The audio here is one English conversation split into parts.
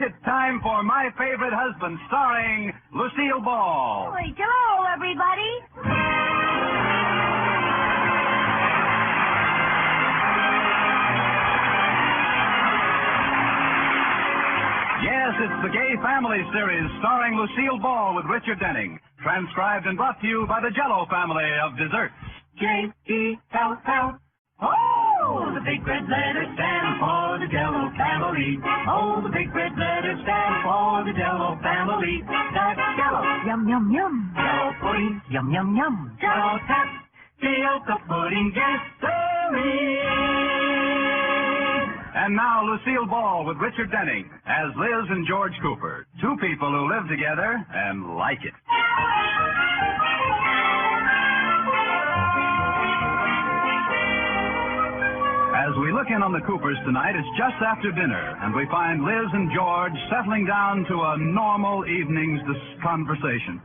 It's time for My Favorite Husband, starring Lucille Ball. Hello, everybody. Yes, it's the Gay Family series starring Lucille Ball with Richard Denning. Transcribed and brought to you by the Jell-O family of desserts. J-E-L-L. Oh, the big red letters stand for the Jell-O family. Oh, the big red letters stand for the Jell-O family. That's Jell-O. Yum, yum, yum. Jell-O pudding. Yum, yum, yum. Jell-O tap. Fiocca pudding. Yes, And now Lucille Ball with Richard Denning as Liz and George Cooper, two people who live together and like it. As we look in on the Coopers tonight, it's just after dinner, and we find Liz and George settling down to a normal evening's conversation.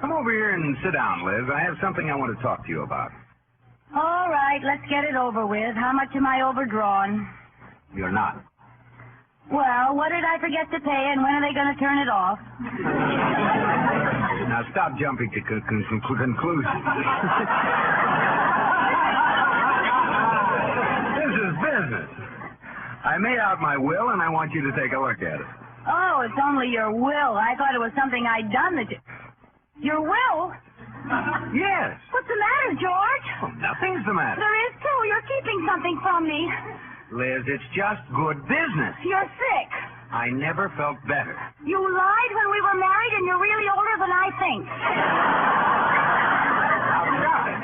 Come over here and sit down, Liz. I have something I want to talk to you about. All right, let's get it over with. How much am I overdrawn? You're not. Well, what did I forget to pay, and when are they going to turn it off? Now stop jumping to conclusions. This is business. I made out my will, and I want you to take a look at it. Oh, it's only your will. I thought it was something I'd done that you... Your will? Yes. What's the matter, George? Oh, nothing's the matter. There is, too. You're keeping something from me. Liz, it's just good business. You're sick. I never felt better. You lied when we were married, and you're really older than I think. Now, stop it.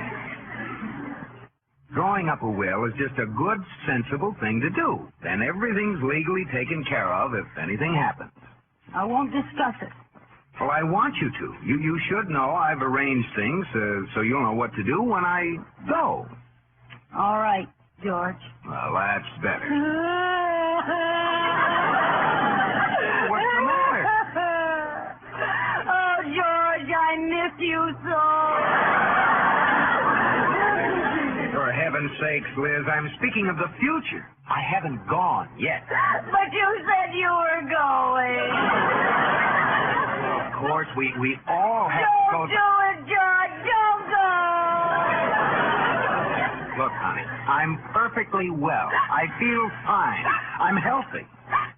Drawing up a will is just a good, sensible thing to do. Then everything's legally taken care of if anything happens. I won't discuss it. Well, I want you to. You should know I've arranged things so you'll know what to do when I go. All right, George. Well, that's better. What's the matter? Oh, George, I miss you so. For heaven's sakes, Liz, I'm speaking of the future. I haven't gone yet. But you said you were going. Of course, we all have to go... Don't do it, George. Don't go. Look, honey, I'm perfectly well. I feel fine. I'm healthy.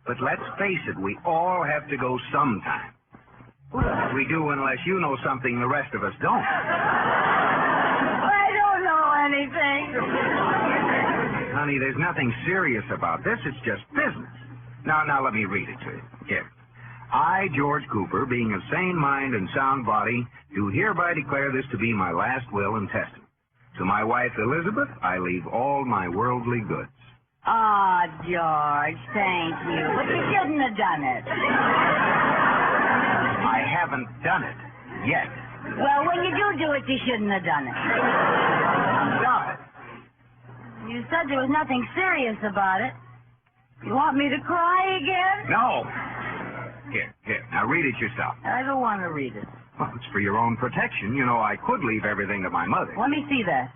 But let's face it, we all have to go sometime. We do unless you know something the rest of us don't. I don't know anything. Honey, there's nothing serious about this. It's just business. Now let me read it to you. Here. I, George Cooper, being of sane mind and sound body, do hereby declare this to be my last will and testament. To my wife, Elizabeth, I leave all my worldly goods. Ah, George, thank you. But you shouldn't have done it. I haven't done it yet. Well, when you do it, you shouldn't have done it. Stop it. You said there was nothing serious about it. You want me to cry again? No. Here. Now read it yourself. I don't want to read it. Well, it's for your own protection. You know, I could leave everything to my mother. Let me see that.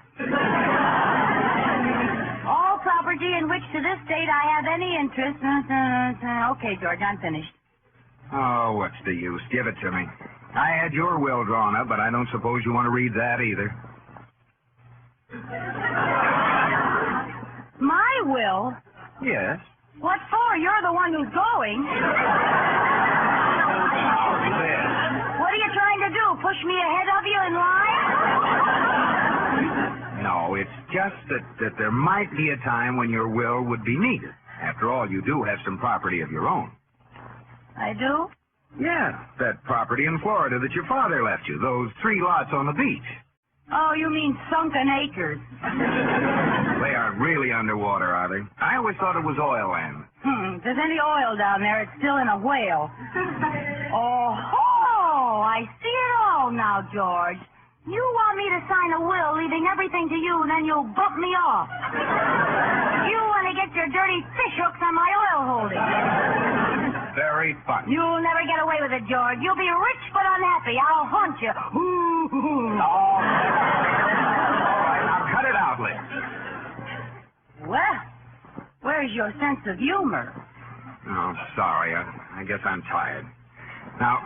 All property in which to this date I have any interest... Okay, George, I'm finished. Oh, what's the use? Give it to me. I had your will drawn up, but I don't suppose you want to read that either. My will? Yes. What for? You're the one who's going. What are you trying to do? Push me ahead of you in line? No, it's just that there might be a time when your will would be needed. After all, you do have some property of your own. I do? Yeah, that property in Florida that your father left you, those 3 lots on the beach. Oh, you mean sunken acres. They aren't really underwater, are they? I always thought it was oil land. If there's any oil down there, it's still in a whale. Oh, I see it all now, George. You want me to sign a will leaving everything to you, and then you'll bump me off. You want to get your dirty fish hooks on my oil holding. Very funny. You'll never get away with it, George. You'll be rich but unhappy. I'll haunt you. All right, now cut it out, Liz. Well, where's your sense of humor? Oh, sorry. I guess I'm tired. Now,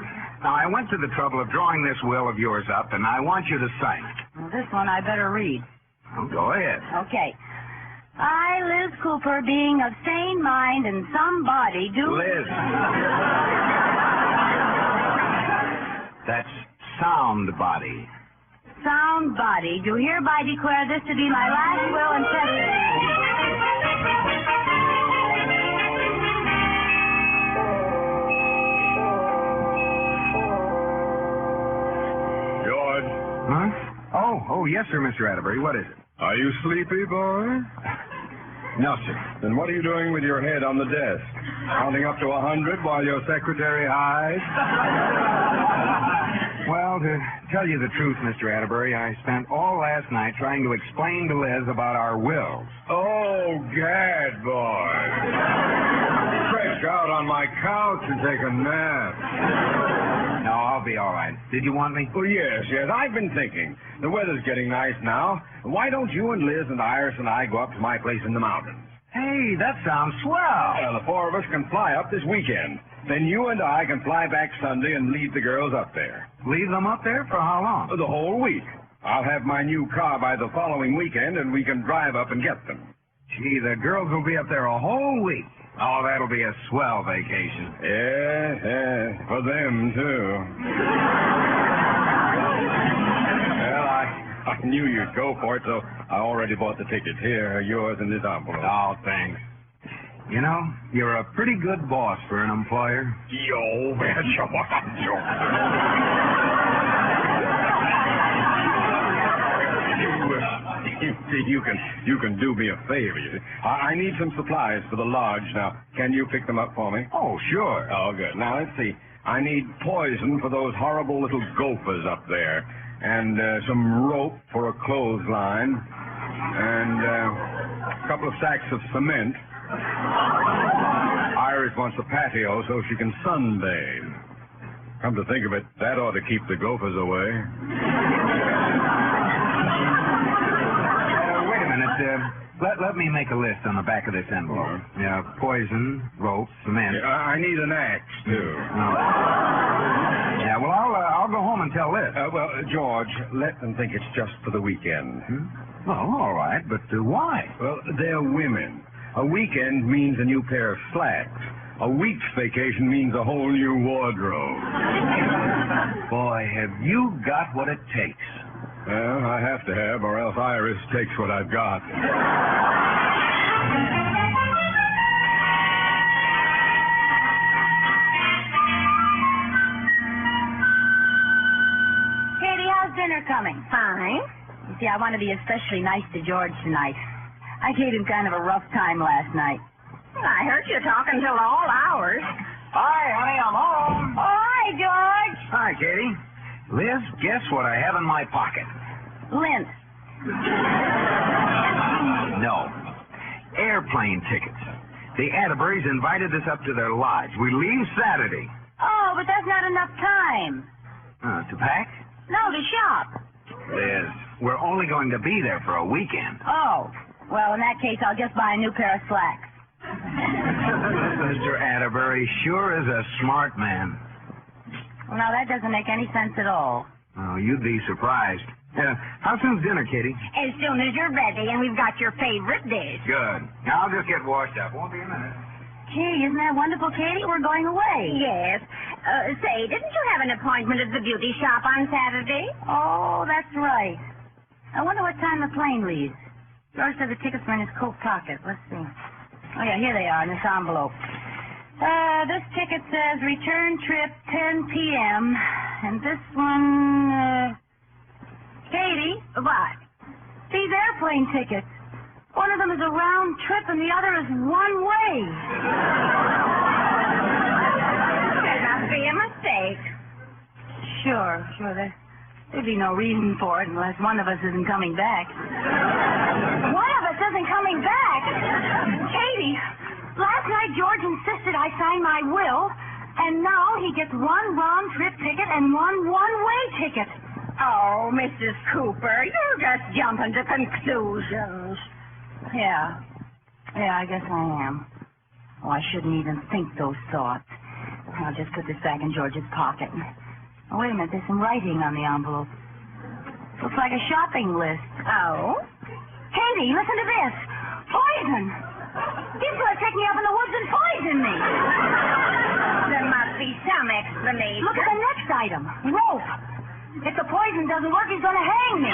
I went to the trouble of drawing this will of yours up, and I want you to sign it. Well, this one I better read. Oh, go ahead. Okay. I, Liz Cooper, being of sane mind and some body, do... Liz. That's sound body. Sound body, do hereby declare this to be my last will and testament. George, Huh? Oh, yes, sir, Mr. Atterbury. What is it? are you sleepy, boy? No, sir. Then what are you doing with your head on the desk? Counting up to 100 while your secretary hides? Well, to tell you the truth, Mr. Atterbury, I spent all last night trying to explain to Liz about our wills. Oh, gad, boy. Stretch out on my couch and take a nap. No, I'll be all right. Did you want me? Oh, yes. I've been thinking. The weather's getting nice now. Why don't you and Liz and Iris and I go up to my place in the mountains? Hey, that sounds swell. Well, the four of us can fly up this weekend. Then you and I can fly back Sunday and leave the girls up there. Leave them up there for how long? The whole week. I'll have my new car by the following weekend, and we can drive up and get them. Gee, the girls will be up there a whole week. Oh, that'll be a swell vacation. Yeah, for them, too. Well, I knew you'd go for it, so I already bought the tickets. Here are yours in this envelope. Oh, thanks. You know, you're a pretty good boss for an employer. Yo, You can do me a favor. I need some supplies for the lodge now. Can you pick them up for me? Oh, sure. Oh, good. Now, let's see. I need poison for those horrible little gophers up there, and some rope for a clothesline, and a couple of sacks of cement. Iris wants a patio so she can sunbathe. Come to think of it, that ought to keep the gophers away. Wait a minute. Let me make a list on the back of this envelope. Yeah, poison, rope, cement. I need an axe, too. Yeah, well, I'll go home and tell Liz. Well, George, let them think it's just for the weekend. Well, all right, but why? Well, they're women. A weekend means a new pair of slacks. A week's vacation means a whole new wardrobe. Boy, have you got what it takes. Well, I have to have, or else Iris takes what I've got. Katie, how's dinner coming? Fine. You see, I want to be especially nice to George tonight. I gave him kind of a rough time last night. I heard you talking till all hours. Hi, honey, I'm home. Oh, hi, George. Hi, Katie. Liz, guess what I have in my pocket? Lint. No. Airplane tickets. The Atterburys invited us up to their lodge. We leave Saturday. Oh, but that's not enough time. To pack? No, to shop. Liz, we're only going to be there for a weekend. Oh, well, in that case, I'll just buy a new pair of slacks. Mr. Atterbury sure is a smart man. Well, now, that doesn't make any sense at all. Oh, you'd be surprised. How soon's dinner, Katie? As soon as you're ready and we've got your favorite dish. Good. Now, I'll just get washed up. Won't be a minute. Gee, isn't that wonderful, Katie? We're going away. Yes. Say, didn't you have an appointment at the beauty shop on Saturday? Oh, that's right. I wonder what time the plane leaves. George said the tickets were in his coat pocket. Let's see. Oh, yeah, here they are in this envelope. This ticket says return trip 10 p.m. And this one, Katie? What? These airplane tickets. One of them is a round trip and the other is one way. There must be a mistake. Sure. There'd be no reason for it unless one of us isn't coming back. One of us isn't coming back? Katie, last night George insisted I sign my will, and now he gets one round-trip ticket and one one-way ticket. Oh, Mrs. Cooper, you're just jumping to conclusions. Yeah, I guess I am. Oh, I shouldn't even think those thoughts. I'll just put this back in George's pocket. Oh, wait a minute. There's some writing on the envelope. Looks like a shopping list. Oh? Katie, listen to this. Poison. He's going to take me up in the woods and poison me. There must be some explanation. Look at the next item. Rope. If the poison doesn't work, he's going to hang me.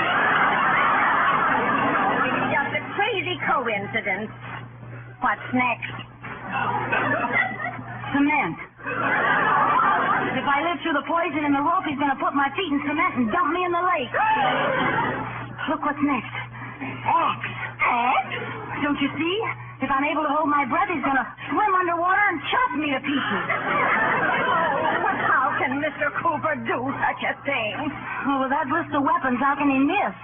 It's just a crazy coincidence. What's next? Cement. If I live through the poison and the rope, he's going to put my feet in cement and dump me in the lake. Look what's next. Axe. Axe? Don't you see? If I'm able to hold my breath, he's going to swim underwater and chop me to pieces. But how can Mr. Cooper do such a thing? Well, with that list of weapons, how can he miss?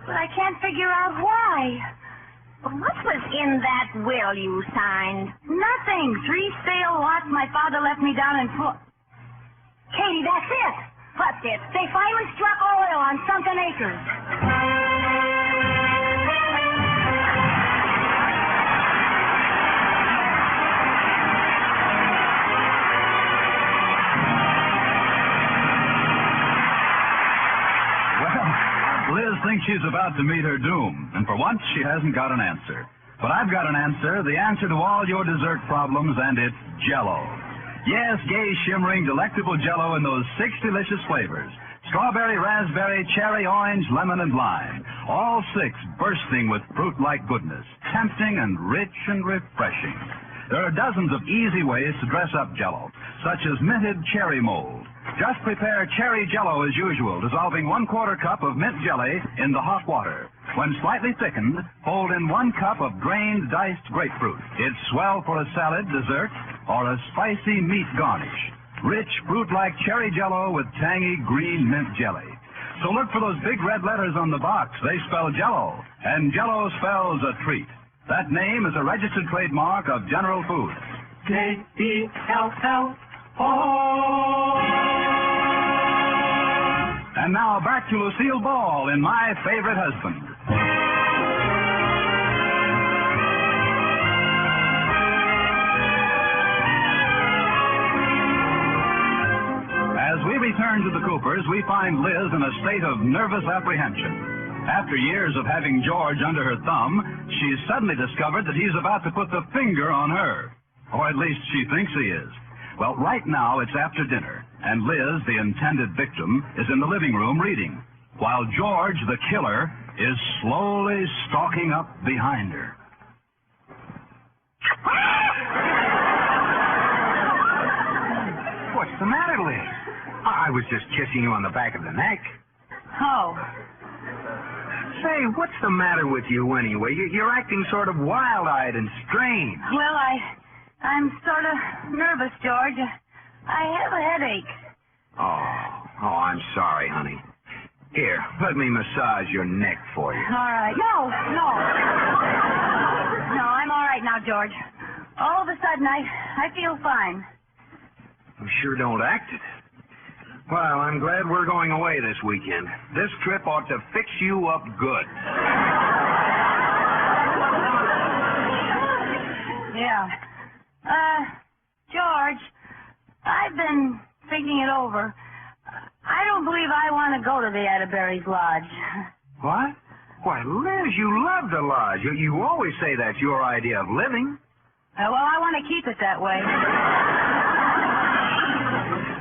But I can't figure out why. What was in that will you signed? Nothing. 3 stale lots my father left me down in Katie, that's it. What's it? They finally struck oil on Sunken Acres. Liz thinks she's about to meet her doom, and for once she hasn't got an answer. But I've got an answer, the answer to all your dessert problems, and it's Jell-O. Yes, gay, shimmering, delectable Jell-O in those 6 delicious flavors. Strawberry, raspberry, cherry, orange, lemon, and lime. All 6 bursting with fruit-like goodness, tempting and rich and refreshing. There are dozens of easy ways to dress up Jell-O, such as minted cherry mold. Just prepare cherry Jell-O as usual, dissolving 1/4 cup of mint jelly in the hot water. When slightly thickened, fold in 1 cup of drained diced grapefruit. It's swell for a salad, dessert, or a spicy meat garnish. Rich fruit-like cherry Jell-O with tangy green mint jelly. So look for those big red letters on the box. They spell Jell-O, and Jell-O spells a treat. That name is a registered trademark of General Foods. Jell-O. And now back to Lucille Ball in My Favorite Husband. As we return to the Coopers, we find Liz in a state of nervous apprehension. After years of having George under her thumb, she's suddenly discovered that he's about to put the finger on her. Or at least she thinks he is. Well, right now it's after dinner, and Liz, the intended victim, is in the living room reading, while George, the killer, is slowly stalking up behind her. What's the matter, Liz? I was just kissing you on the back of the neck. Oh. Say, what's the matter with you anyway? You're acting sort of wild-eyed and strange. Well, I'm sort of nervous, George. I have a headache. Oh, I'm sorry, honey. Here, let me massage your neck for you. All right. No. No, I'm all right now, George. All of a sudden, I feel fine. You sure don't act it. Well, I'm glad we're going away this weekend. This trip ought to fix you up good. Yeah. George, I've been thinking it over. I don't believe I want to go to the Atterbury's Lodge. What? Why, Liz, you love the lodge. You always say that's your idea of living. Well, I want to keep it that way.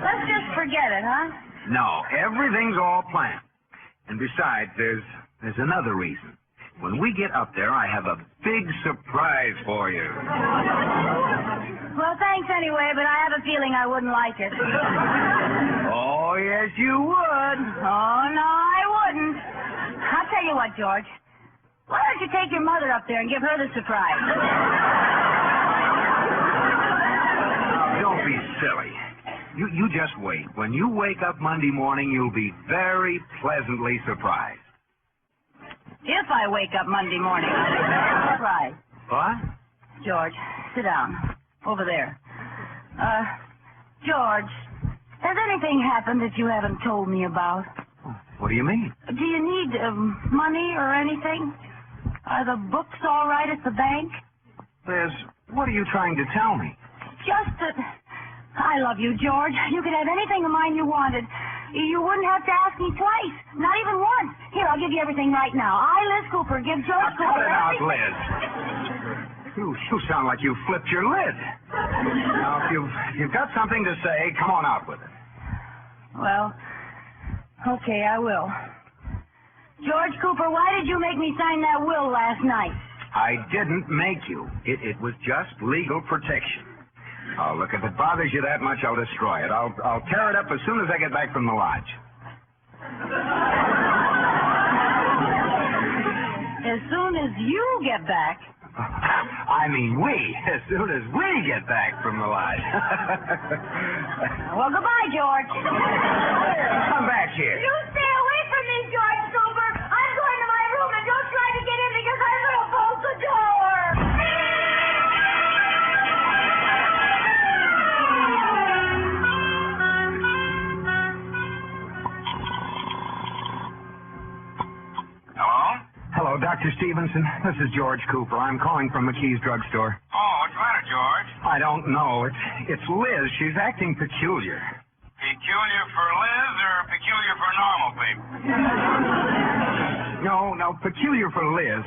Let's just forget it, huh? No, everything's all planned. And besides, there's another reason. When we get up there, I have a big surprise for you. Well, thanks anyway, but I have a feeling I wouldn't like it. Oh, yes, you would. Oh, no, I wouldn't. I'll tell you what, George. Why don't you take your mother up there and give her the surprise? Don't be silly. You just wait. When you wake up Monday morning, you'll be very pleasantly surprised. If I wake up Monday morning, I'll be very surprised. What? George, sit down. Over there. George, has anything happened that you haven't told me about? What do you mean? Do you need money or anything? Are the books all right at the bank? Liz, What are you trying to tell me? Just that I love you, George. You could have anything of mine you wanted. You wouldn't have to ask me twice, not even once. Here, I'll give you everything right now. I, Liz Cooper, give George Cut Cooper it out, everything. Liz. You sound like you flipped your lid. Now, if you've got something to say, come on out with it. Well, okay, I will. George Cooper, why did you make me sign that will last night? I didn't make you. It was just legal protection. Oh, look, if it bothers you that much, I'll destroy it. I'll tear it up as soon as I get back from the lodge. As soon as you get back. I mean we. As soon as we get back from the lodge. Well, goodbye, George. Come back here. You stay away from me, George Cooper. I'm going to my room, and don't try to get in because I'm going to bolt the door. Hello? Hello, Dr. Stevenson. This is George Cooper. I'm calling from McKee's drugstore. Oh, what's the matter, George? I don't know. It's Liz. She's acting peculiar. Peculiar for Liz or peculiar for normal people? No, peculiar for Liz.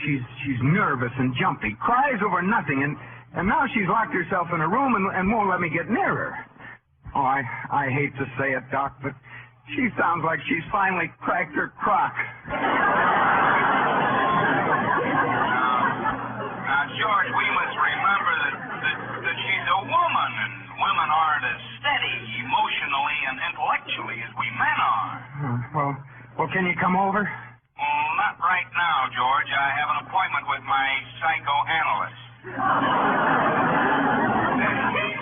She's nervous and jumpy, cries over nothing, and now she's locked herself in a room and won't let me get near her. Oh, I hate to say it, Doc, but she sounds like she's finally cracked her crock. Now, George, we must remember that she's a woman, and women aren't as steady emotionally and intellectually as we men are. Well, can you come over? Well, not right now, George. I have an appointment with my psychoanalyst.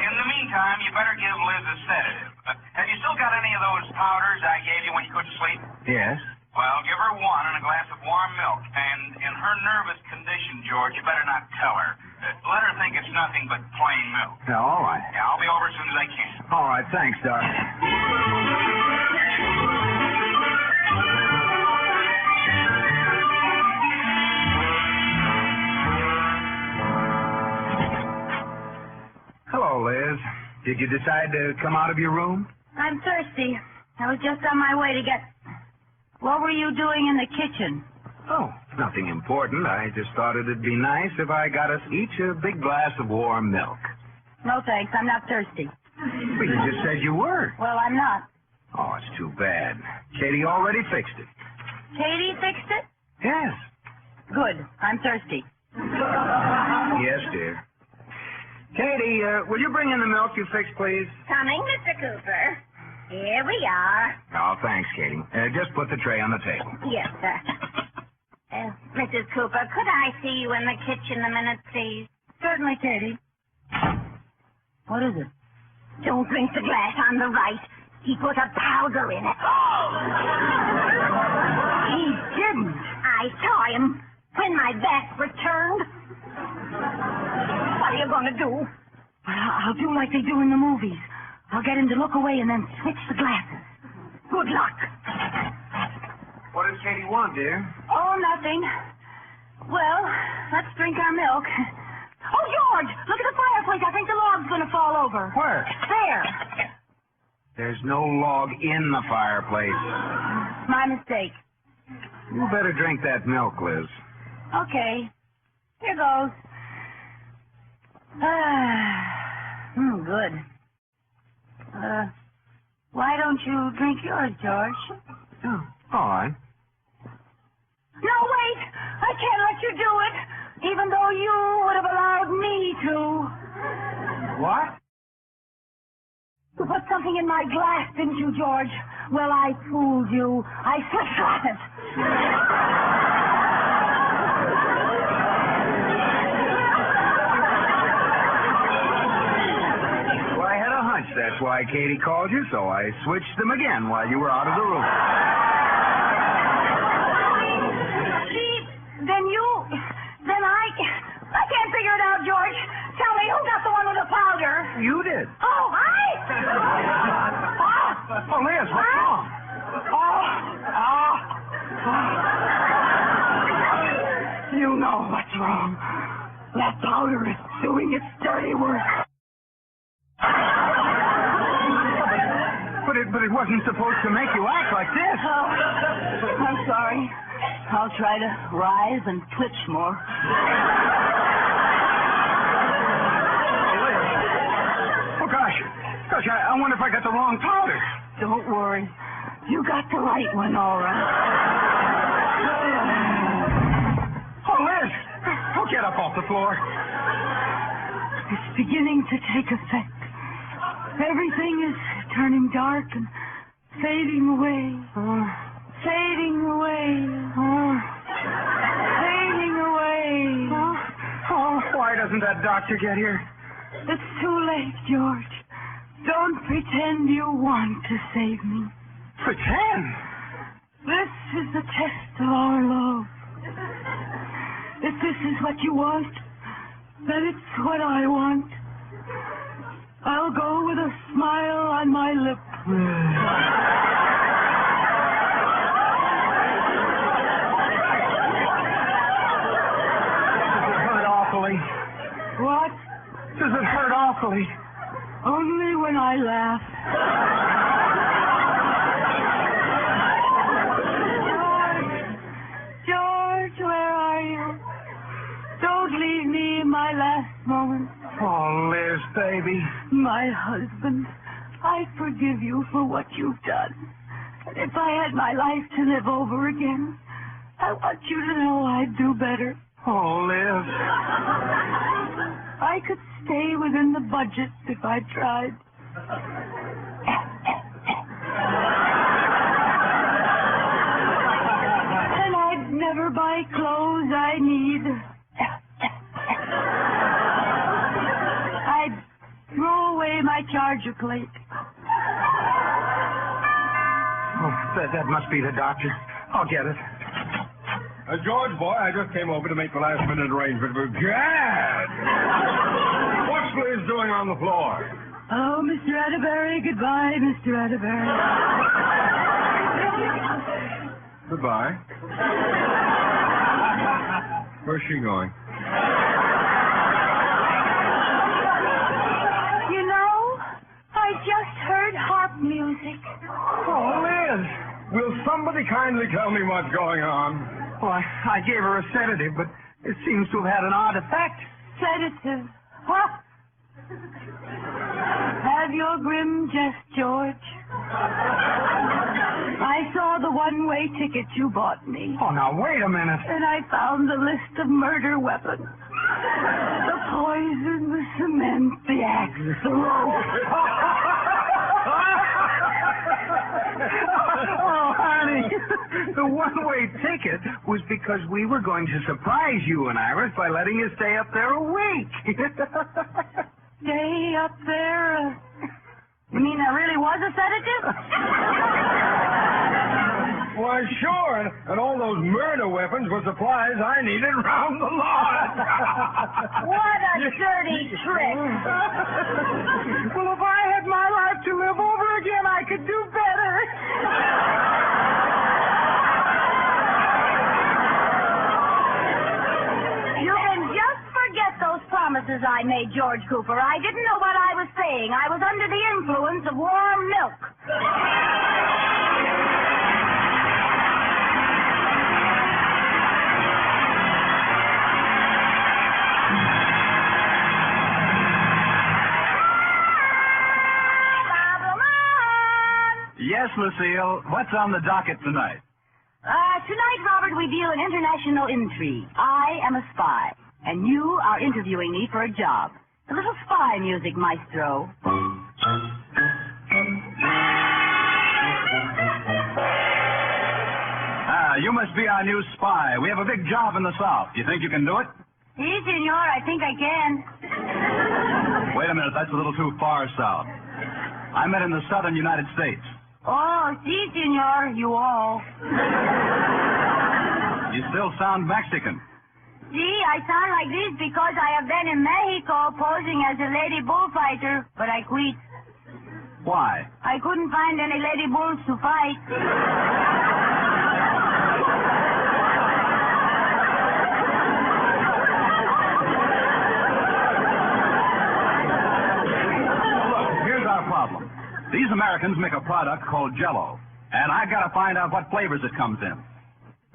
In the meantime, you better give Liz a sedative. Have you still got any of those powders I gave you when you couldn't sleep? Yes. Well, give her one and a glass of warm milk. And in her nervous condition, George, you better not tell her. Let her think it's nothing but plain milk. Yeah, all right. Yeah, I'll be over as soon as I can. All right, thanks, Doc. Hello, Liz. Did you decide to come out of your room? I'm thirsty. I was just on my way to get... What were you doing in the kitchen? Oh, nothing important. I just thought it'd be nice if I got us each a big glass of warm milk. No, thanks. I'm not thirsty. But you just said you were. Well, I'm not. Oh, it's too bad. Katie already fixed it. Katie fixed it? Yes. Good. I'm thirsty. Yes, dear. Katie, will you bring in the milk you fixed, please? Coming, Mr. Cooper. Here we are. Oh, thanks, Katie. Just put the tray on the table. Yes, sir. Mrs. Cooper, could I see you in the kitchen a minute, please? Certainly, Katie. What is it? Don't drink the glass on the right. He put a powder in it. He didn't. I saw him when my back returned. What are you going to do? I'll do like they do in the movies. I'll get him to look away and then switch the glasses. Good luck. What does Katie want, dear? Oh, nothing. Well, let's drink our milk. Oh, George, look at the fireplace. I think the log's going to fall over. Where? There. There's no log in the fireplace. My mistake. You better drink that milk, Liz. Okay. Here goes. Good. Why don't you drink yours, George? Oh, all right. No, wait! I can't let you do it, even though you would have allowed me to. What? You put something in my glass, didn't you, George? Well, I fooled you. I switched glasses. Well, I had a hunch that's why Katie called you, so I switched them again while you were out of the room. Then I can't figure it out, George. Tell me, who got the one with the powder? You did. Oh, I? Oh, Liz, what's wrong? You know what's wrong. That powder is doing its dirty work. But it wasn't supposed to make you act like this. Oh, I'm sorry. I'll try to rise and twitch more. Oh, gosh. Gosh, I wonder if I got the wrong powder. Don't worry. You got the right one, all right. Oh, Liz. Oh, get up off the floor. It's beginning to take effect. Everything is turning dark and fading away. Fading away. Fading away. Oh, why doesn't that doctor get here? It's too late, George. Don't pretend you want to save me. Pretend? This is the test of our love. If this is what you want, then it's what I want. I'll go with a smile on my lip. Does it hurt awfully? What? Does it hurt awfully? Only when I laugh. George, where are you? Don't leave me in my last moments. Oh, Liz, baby. My husband, I forgive you for what you've done. And if I had my life to live over again, I want you to know I'd do better. Oh, Liz. I could stay within the budget if I tried. And I'd never buy clothes I need. I'd throw away my charger plate. Oh, that must be the doctor. I'll get it. George, boy, I just came over to make the last-minute arrangement for Gad. What's Liz doing on the floor? Oh, Mr. Atterbury, goodbye, Mr. Atterbury. Goodbye. Where's she going? You know, I just heard harp music. Oh, Liz, will somebody kindly tell me what's going on? Oh, I gave her a sedative, but it seems to have had an odd effect. Sedative. Huh? Have your grim jest, George. I saw the one-way ticket you bought me. Oh, now, wait a minute. And I found the list of murder weapons. The poison, the cement, the axe, the rope. Oh, honey, the one-way ticket was because we were going to surprise you and Iris by letting you stay up there a week. Stay up there? You mean there really was a sedative? Why, sure, and all those murder weapons were supplies I needed round the lot. What a dirty trick. Well, if I had my life to live over again, I could do better. You can just forget those promises I made, George Cooper. I didn't know what I was saying. I was under the influence of warm milk. Yes, Lucille. What's on the docket tonight? Tonight, Robert, we deal in international intrigue. I am a spy, and you are interviewing me for a job. A little spy music, maestro. You must be our new spy. We have a big job in the South. You think you can do it? Si, senor, I think I can. Wait a minute. That's a little too far south. I meant in the southern United States. Oh, si, senor, you all. You still sound Mexican. See, I sound like this because I have been in Mexico posing as a lady bullfighter, but I quit. Why? I couldn't find any lady bulls to fight. problem. These Americans make a product called Jell-O, and I got to find out what flavors it comes in.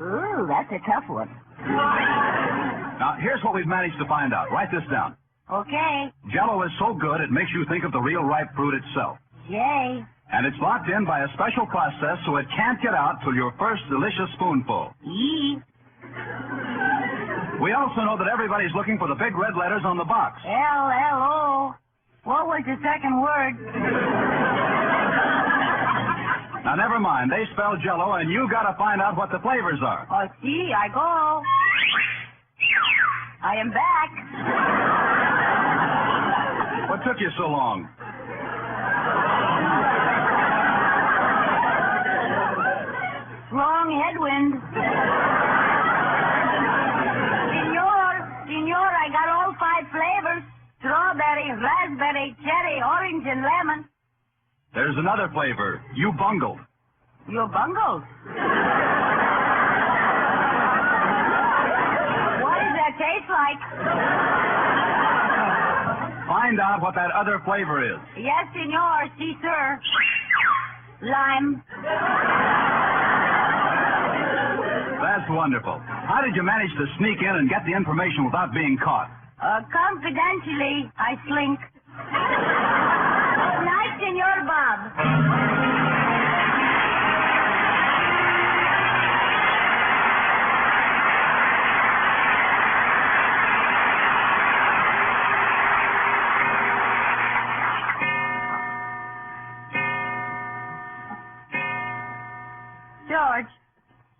Ooh, that's a tough one. Now, here's what we've managed to find out. Write this down. Okay. Jell-O is so good it makes you think of the real ripe fruit itself. Yay. And it's locked in by a special process so it can't get out till your first delicious spoonful. Yee. We also know that everybody's looking for the big red letters on the box. L-L-O. What was the second word? Now, never mind. They spell Jell-O, and you got to find out what the flavors are. Oh, see, I go. I am back. What took you so long? Wrong headwind. Senor, I got all 5 flavors. Strawberry, raspberry, cherry, orange, and lemon. There's another flavor. You bungled. You bungled. What does that taste like? Find out what that other flavor is. Yes, senor. Si, sir. Lime. That's wonderful. How did you manage to sneak in and get the information without being caught? Confidentially, I slink. Good night, Senor Bob.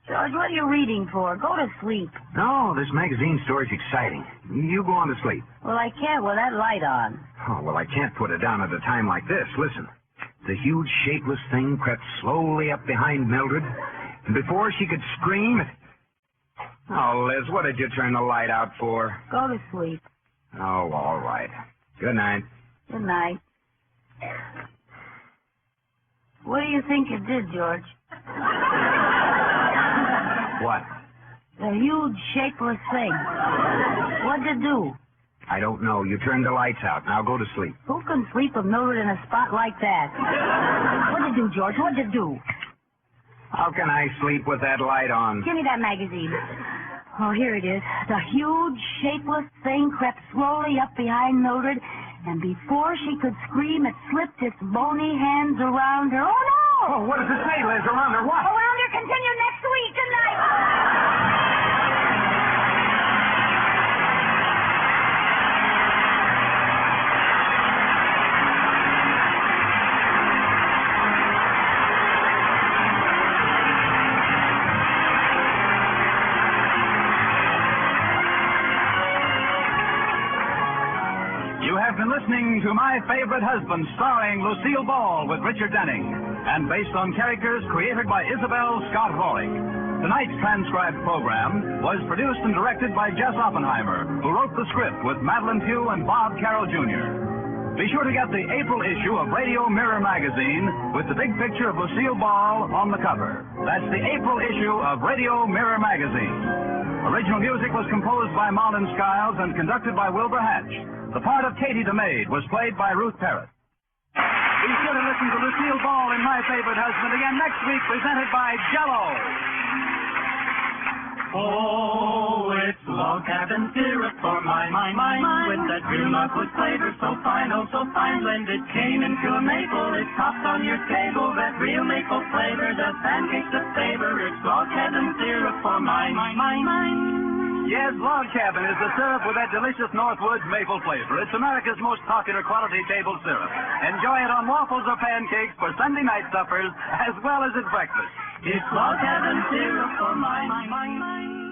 George, what are you reading for? Go to sleep. No, this magazine story's exciting. You go on to sleep. Well, I can't with that light on. Oh, well, I can't put it down at a time like this. Listen. The huge, shapeless thing crept slowly up behind Mildred, and before she could scream... Oh, Liz, what did you turn the light out for? Go to sleep. Oh, all right. Good night. Good night. What do you think it did, George? What? The huge, shapeless thing. What'd it do? I don't know. You turned the lights out. Now go to sleep. Who can sleep with Mildred in a spot like that? What'd it do, George? What'd it do? How can I sleep with that light on? Give me that magazine. Oh, here it is. The huge, shapeless thing crept slowly up behind Mildred, and before she could scream, it slipped its bony hands around her. Oh, no! Oh, what does it say, Liz? Around her what? Around her. Continue next week. Good night. You have been listening to My Favorite Husband, starring Lucille Ball with Richard Denning, and based on characters created by Isabel Scott Warwick. Tonight's transcribed program was produced and directed by Jess Oppenheimer, who wrote the script with Madeline Pugh and Bob Carroll Jr. Be sure to get the April issue of Radio Mirror magazine with the big picture of Lucille Ball on the cover. That's the April issue of Radio Mirror magazine. Original music was composed by Marlon Skiles and conducted by Wilbur Hatch. The part of Katie the Maid was played by Ruth Parrott. Be sure to listen to Lucille Ball in My Favorite Husband again next week, presented by Jell-O. Oh, it's log cabin syrup for my mind. With that real Northwood flavor so fine, oh so fine blended. Came into a maple, it's topped on your table. That real maple flavor, the pancakes of favor. It's log cabin syrup for my mind. Yes, Log Cabin is the syrup with that delicious Northwoods maple flavor. It's America's most popular quality table syrup. Enjoy it on waffles or pancakes for Sunday night suppers as well as at breakfast. It's log cabin syrup for my mind.